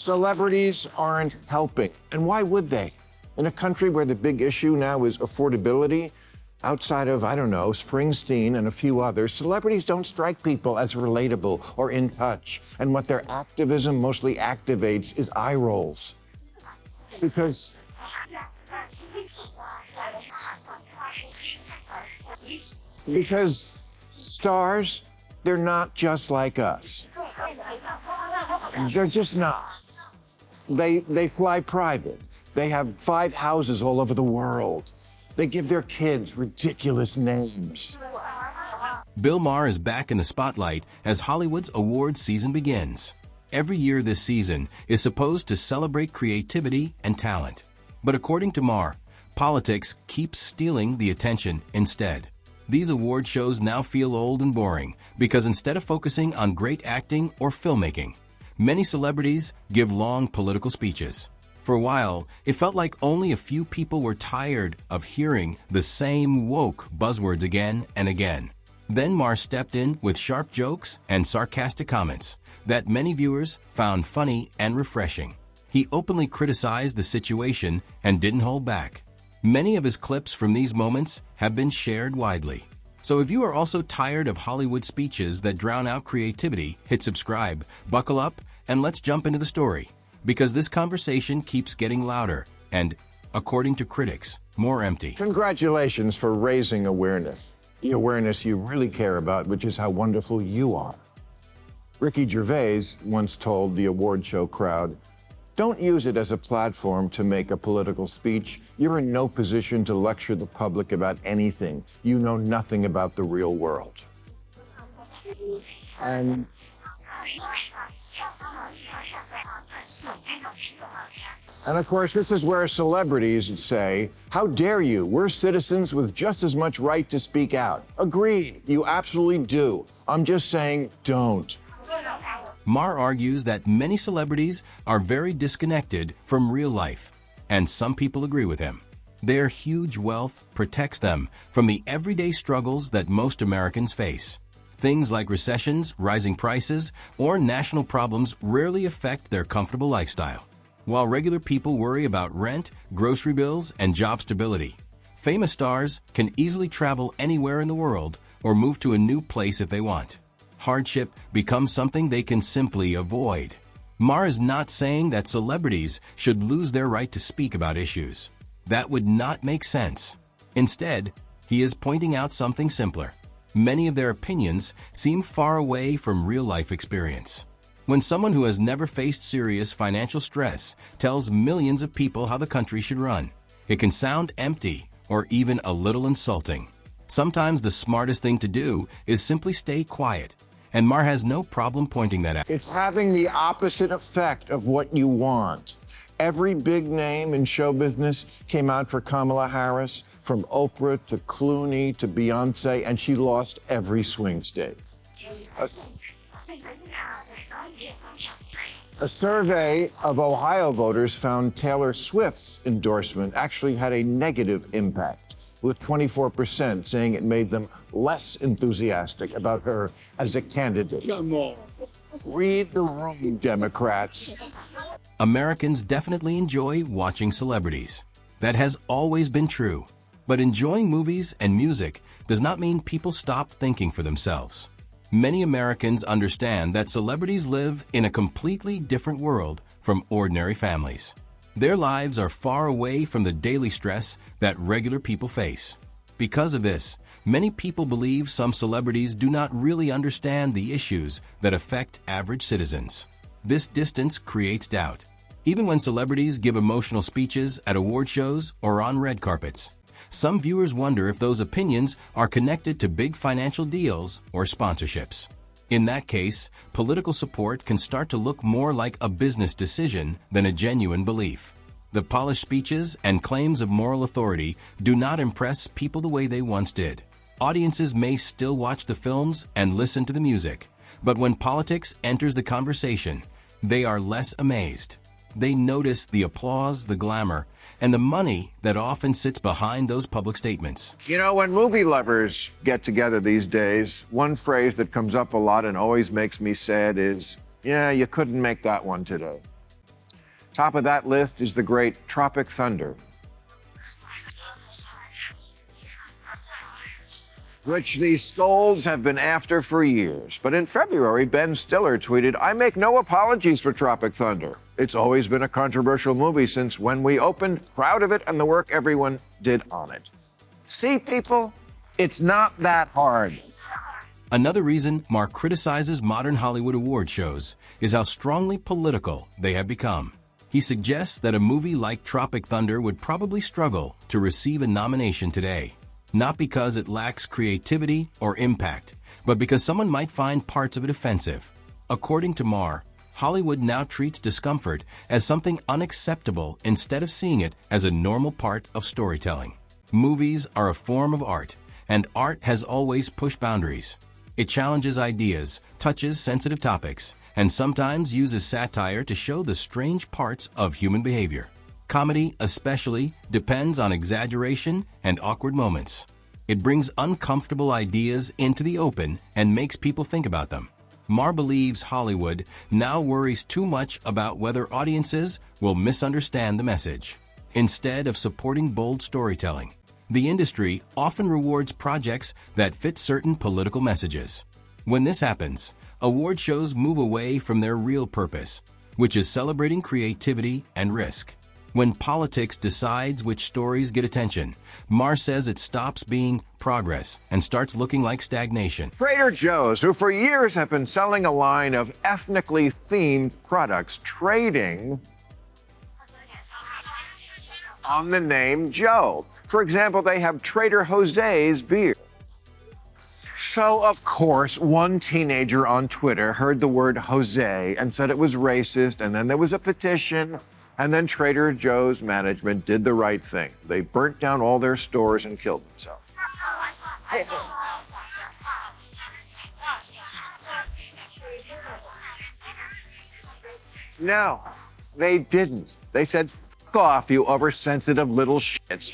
Celebrities aren't helping. And why would they? In a country where the big issue now is affordability, outside of, I don't know, Springsteen and a few others, celebrities don't strike people as relatable or in touch. And what their activism mostly activates is eye rolls. Because stars, they're not just like us. They're just not. They fly private. They have 5 houses all over the world. They give their kids ridiculous names. Bill Maher is back in the spotlight as Hollywood's awards season begins. Every year this season is supposed to celebrate creativity and talent. But according to Maher, politics keeps stealing the attention instead. These award shows now feel old and boring because instead of focusing on great acting or filmmaking, many celebrities give long political speeches. For a while, it felt like only a few people were tired of hearing the same woke buzzwords again and again. Then Maher stepped in with sharp jokes and sarcastic comments that many viewers found funny and refreshing. He openly criticized the situation and didn't hold back. Many of his clips from these moments have been shared widely. So if you are also tired of Hollywood speeches that drown out creativity, hit subscribe, buckle up, and let's jump into the story. Because this conversation keeps getting louder and, according to critics, more empty. Congratulations for raising awareness. The awareness you really care about, which is how wonderful you are. Ricky Gervais once told the award show crowd, "Don't use it as a platform to make a political speech. You're in no position to lecture the public about anything. You know nothing about the real world." And of course, this is where celebrities say, "How dare you? We're citizens with just as much right to speak out." Agreed, you absolutely do. I'm just saying, don't. Maher argues that many celebrities are very disconnected from real life, and some people agree with him. Their huge wealth protects them from the everyday struggles that most Americans face. Things like recessions, rising prices, or national problems rarely affect their comfortable lifestyle. While regular people worry about rent, grocery bills, and job stability, famous stars can easily travel anywhere in the world or move to a new place if they want. Hardship becomes something they can simply avoid. Maher is not saying that celebrities should lose their right to speak about issues. That would not make sense. Instead, he is pointing out something simpler. Many of their opinions seem far away from real-life experience. When someone who has never faced serious financial stress tells millions of people how the country should run, it can sound empty or even a little insulting. Sometimes the smartest thing to do is simply stay quiet, and Maher has no problem pointing that out. It's having the opposite effect of what you want. Every big name in show business came out for Kamala Harris, from Oprah to Clooney to Beyonce, and she lost every swing state. A survey of Ohio voters found Taylor Swift's endorsement actually had a negative impact, with 24% saying it made them less enthusiastic about her as a candidate. Read the room, Democrats. Americans definitely enjoy watching celebrities. That has always been true. But enjoying movies and music does not mean people stop thinking for themselves. Many Americans understand that celebrities live in a completely different world from ordinary families. Their lives are far away from the daily stress that regular people face. Because of this, many people believe some celebrities do not really understand the issues that affect average citizens. This distance creates doubt. Even when celebrities give emotional speeches at award shows or on red carpets, some viewers wonder if those opinions are connected to big financial deals or sponsorships. In that case, political support can start to look more like a business decision than a genuine belief. The polished speeches and claims of moral authority do not impress people the way they once did. Audiences may still watch the films and listen to the music, but when politics enters the conversation, they are less amazed. They notice the applause, the glamour, and the money that often sits behind those public statements. You know, when movie lovers get together these days, one phrase that comes up a lot and always makes me sad is, "Yeah, you couldn't make that one today." Top of that list is the great Tropic Thunder, which these scolds have been after for years. But in February, Ben Stiller tweeted, "I make no apologies for Tropic Thunder. It's always been a controversial movie since when we opened, proud of it and the work everyone did on it." See, people, it's not that hard. Another reason Maher criticizes modern Hollywood award shows is how strongly political they have become. He suggests that a movie like Tropic Thunder would probably struggle to receive a nomination today, not because it lacks creativity or impact, but because someone might find parts of it offensive. According to Maher, Hollywood now treats discomfort as something unacceptable instead of seeing it as a normal part of storytelling. Movies are a form of art, and art has always pushed boundaries. It challenges ideas, touches sensitive topics, and sometimes uses satire to show the strange parts of human behavior. Comedy, especially, depends on exaggeration and awkward moments. It brings uncomfortable ideas into the open and makes people think about them. Maher believes Hollywood now worries too much about whether audiences will misunderstand the message, instead of supporting bold storytelling. The industry often rewards projects that fit certain political messages. When this happens, award shows move away from their real purpose, which is celebrating creativity and risk. When politics decides which stories get attention, Maher says it stops being progress and starts looking like stagnation. Trader Joe's, who for years have been selling a line of ethnically themed products, trading on the name Joe. For example, they have Trader Jose's beer. So, of course, one teenager on Twitter heard the word Jose and said it was racist, and then there was a petition, and then Trader Joe's management did the right thing. They burnt down all their stores and killed themselves. No, they didn't. They said, "F off, you oversensitive little shits."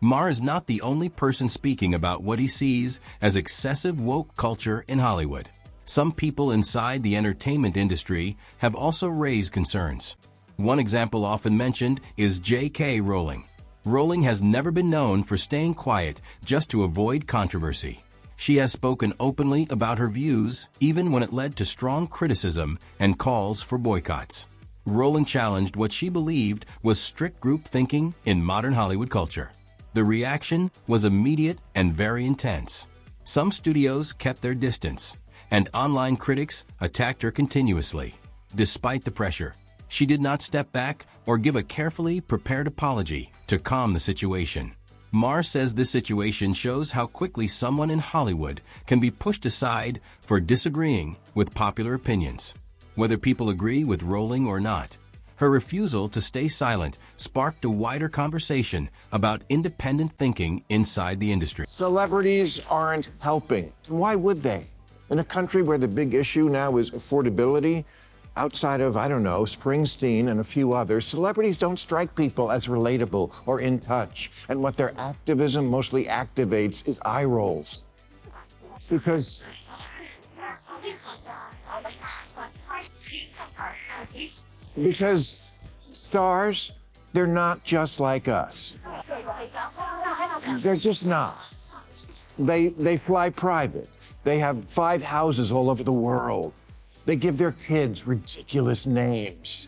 Maher is not the only person speaking about what he sees as excessive woke culture in Hollywood. Some people inside the entertainment industry have also raised concerns. One example often mentioned is J.K. Rowling. Rowling has never been known for staying quiet just to avoid controversy. She has spoken openly about her views, even when it led to strong criticism and calls for boycotts. Rowling challenged what she believed was strict group thinking in modern Hollywood culture. The reaction was immediate and very intense. Some studios kept their distance, and online critics attacked her continuously. Despite the pressure, she did not step back or give a carefully prepared apology to calm the situation. Maher says this situation shows how quickly someone in Hollywood can be pushed aside for disagreeing with popular opinions, whether people agree with Rowling or not. Her refusal to stay silent sparked a wider conversation about independent thinking inside the industry. Celebrities aren't helping. Why would they? In a country where the big issue now is affordability, outside of, Springsteen and a few others, celebrities don't strike people as relatable or in touch. And what their activism mostly activates is eye rolls. Because stars, they're not just like us. They're just not. They fly private. They have 5 houses all over the world. They give their kids ridiculous names.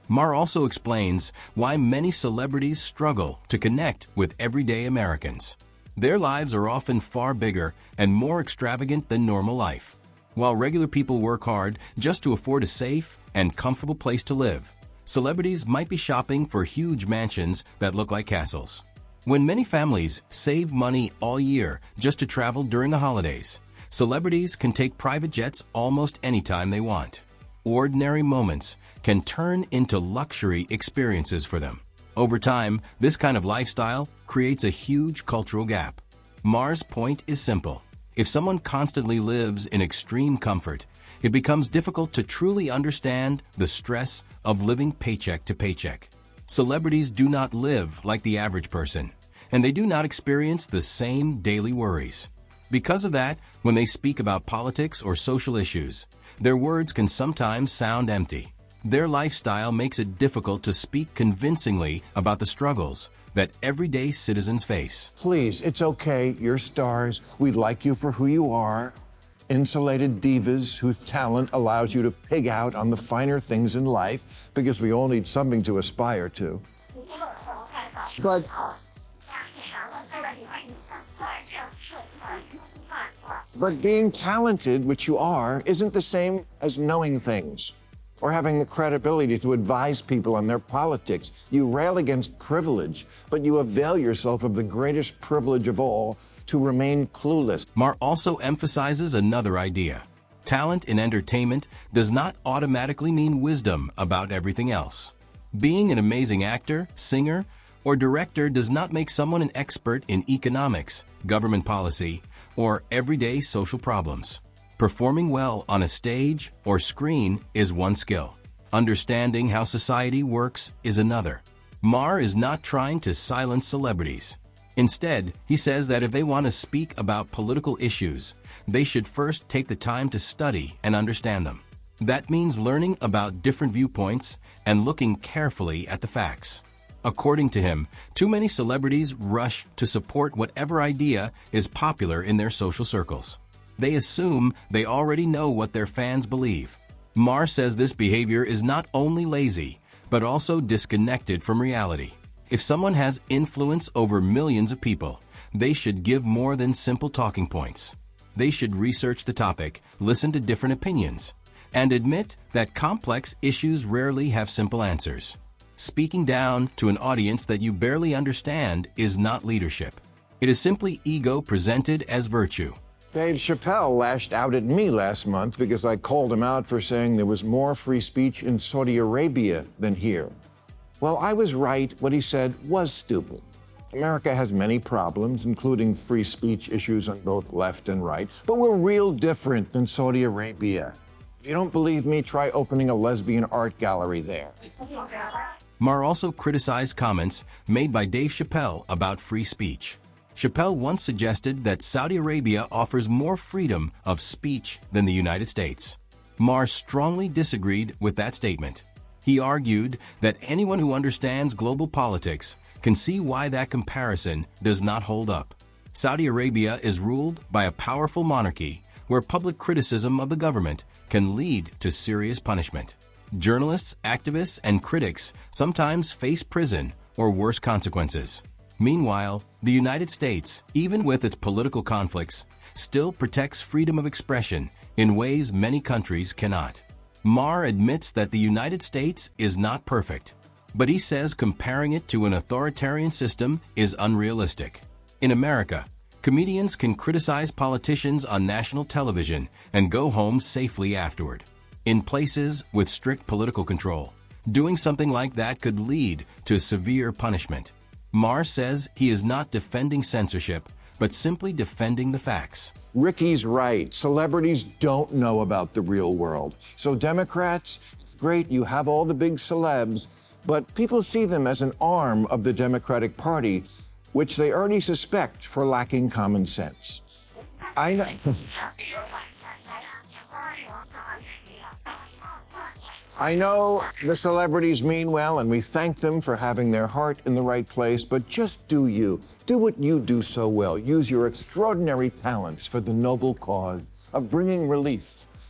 Maher also explains why many celebrities struggle to connect with everyday Americans. Their lives are often far bigger and more extravagant than normal life. While regular people work hard just to afford a safe and comfortable place to live, celebrities might be shopping for huge mansions that look like castles. When many families save money all year just to travel during the holidays, celebrities can take private jets almost anytime they want. Ordinary moments can turn into luxury experiences for them. Over time, this kind of lifestyle creates a huge cultural gap. Maher's point is simple. If someone constantly lives in extreme comfort, it becomes difficult to truly understand the stress of living paycheck to paycheck. Celebrities do not live like the average person, and they do not experience the same daily worries. Because of that, when they speak about politics or social issues, their words can sometimes sound empty. Their lifestyle makes it difficult to speak convincingly about the struggles that everyday citizens face. Please, it's okay. You're stars. We like you for who you are. Insulated divas whose talent allows you to pig out on the finer things in life, because we all need something to aspire to. But being talented, which you are, isn't the same as knowing things or having the credibility to advise people on their politics. You rail against privilege, but you avail yourself of the greatest privilege of all, to remain clueless. Maher also emphasizes another idea. Talent in entertainment does not automatically mean wisdom about everything else. Being an amazing actor, singer, or director does not make someone an expert in economics, government policy, or everyday social problems. Performing well on a stage or screen is one skill. Understanding how society works is another. Maher is not trying to silence celebrities. Instead, he says that if they want to speak about political issues, they should first take the time to study and understand them. That means learning about different viewpoints and looking carefully at the facts. According to him, too many celebrities rush to support whatever idea is popular in their social circles. They assume they already know what their fans believe. Maher says this behavior is not only lazy, but also disconnected from reality. If someone has influence over millions of people, they should give more than simple talking points. They should research the topic, listen to different opinions, and admit that complex issues rarely have simple answers. Speaking down to an audience that you barely understand is not leadership. It is simply ego presented as virtue. Dave Chappelle lashed out at me last month because I called him out for saying there was more free speech in Saudi Arabia than here. Well, I was right. What he said was stupid. America has many problems, including free speech issues on both left and right, but we're real different than Saudi Arabia. If you don't believe me, try opening a lesbian art gallery there. Maher also criticized comments made by Dave Chappelle about free speech. Chappelle once suggested that Saudi Arabia offers more freedom of speech than the United States. Maher strongly disagreed with that statement. He argued that anyone who understands global politics can see why that comparison does not hold up. Saudi Arabia is ruled by a powerful monarchy where public criticism of the government can lead to serious punishment. Journalists, activists, and critics sometimes face prison or worse consequences. Meanwhile, the United States, even with its political conflicts, still protects freedom of expression in ways many countries cannot. Maher admits that the United States is not perfect, but he says comparing it to an authoritarian system is unrealistic. In America, comedians can criticize politicians on national television and go home safely afterward. In places with strict political control, doing something like that could lead to severe punishment. Maher says he is not defending censorship, but simply defending the facts. Ricky's right. Celebrities don't know about the real world. So Democrats, great, you have all the big celebs, but people see them as an arm of the Democratic Party, which they already suspect for lacking common sense. I know. I know the celebrities mean well, and we thank them for having their heart in the right place, but just do you. Do what you do so well. Use your extraordinary talents for the noble cause of bringing relief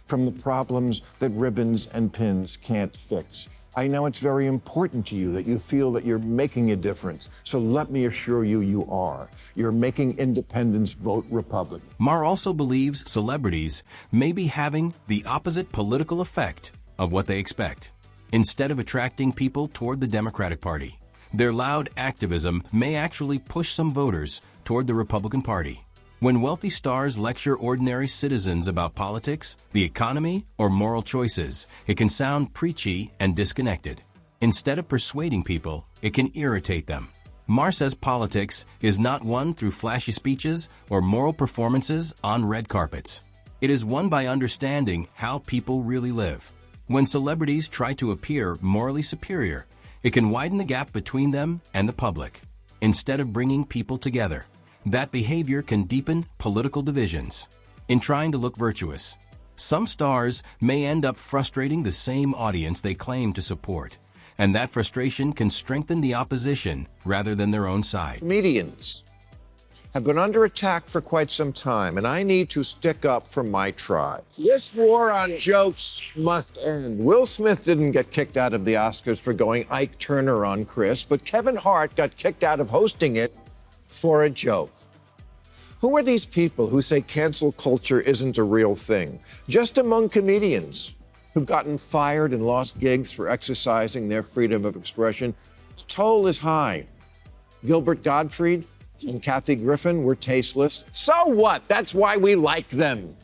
from the problems that ribbons and pins can't fix. I know it's very important to you that you feel that you're making a difference, so let me assure you, you are. You're making independents vote Republican. Maher also believes celebrities may be having the opposite political effect of what they expect. Instead of attracting people toward the Democratic Party, their loud activism may actually push some voters toward the Republican Party. When wealthy stars lecture ordinary citizens about politics, the economy, or moral choices, it can sound preachy and disconnected. Instead of persuading people, it can irritate them. Maher says politics is not won through flashy speeches or moral performances on red carpets. It is won by understanding how people really live. When celebrities try to appear morally superior, it can widen the gap between them and the public. Instead of bringing people together, that behavior can deepen political divisions. In trying to look virtuous, Some stars may end up frustrating the same audience they claim to support, and that frustration can strengthen the opposition rather than their own side. Comedians have been under attack for quite some time, and I need to stick up for my tribe. This war on jokes must end. Will Smith didn't get kicked out of the Oscars for going Ike Turner on Chris, but Kevin Hart got kicked out of hosting it for a joke. Who are these people who say cancel culture isn't a real thing? Just among comedians who've gotten fired and lost gigs for exercising their freedom of expression, the toll is high. Gilbert Gottfried and Kathy Griffin were tasteless. So what? That's why we like them.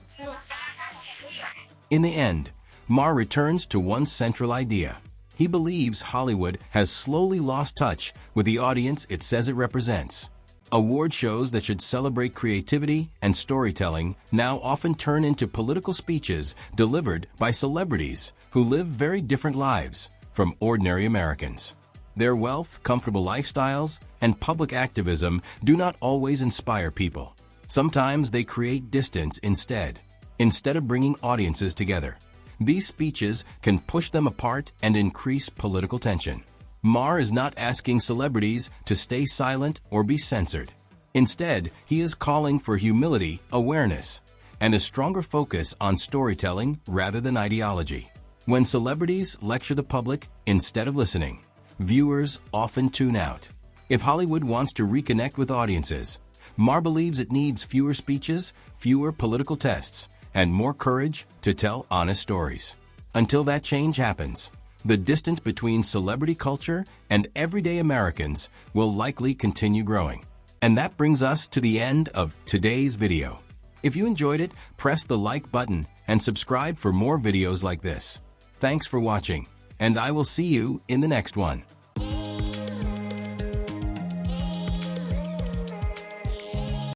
In the end, Maher returns to one central idea. He believes Hollywood has slowly lost touch with the audience it says it represents. Award shows that should celebrate creativity and storytelling now often turn into political speeches delivered by celebrities who live very different lives from ordinary Americans. Their wealth, comfortable lifestyles, and public activism do not always inspire people. Sometimes they create distance instead of bringing audiences together. These speeches can push them apart and increase political tension. Maher is not asking celebrities to stay silent or be censored. Instead, he is calling for humility, awareness, and a stronger focus on storytelling rather than ideology. When celebrities lecture the public instead of listening, viewers often tune out. If Hollywood wants to reconnect with audiences, Maher believes it needs fewer speeches, fewer political tests, and more courage to tell honest stories. Until that change happens, the distance between celebrity culture and everyday Americans will likely continue growing. And that brings us to the end of today's video. If you enjoyed it, press the like button and subscribe for more videos like this. Thanks for watching, and I will see you in the next one.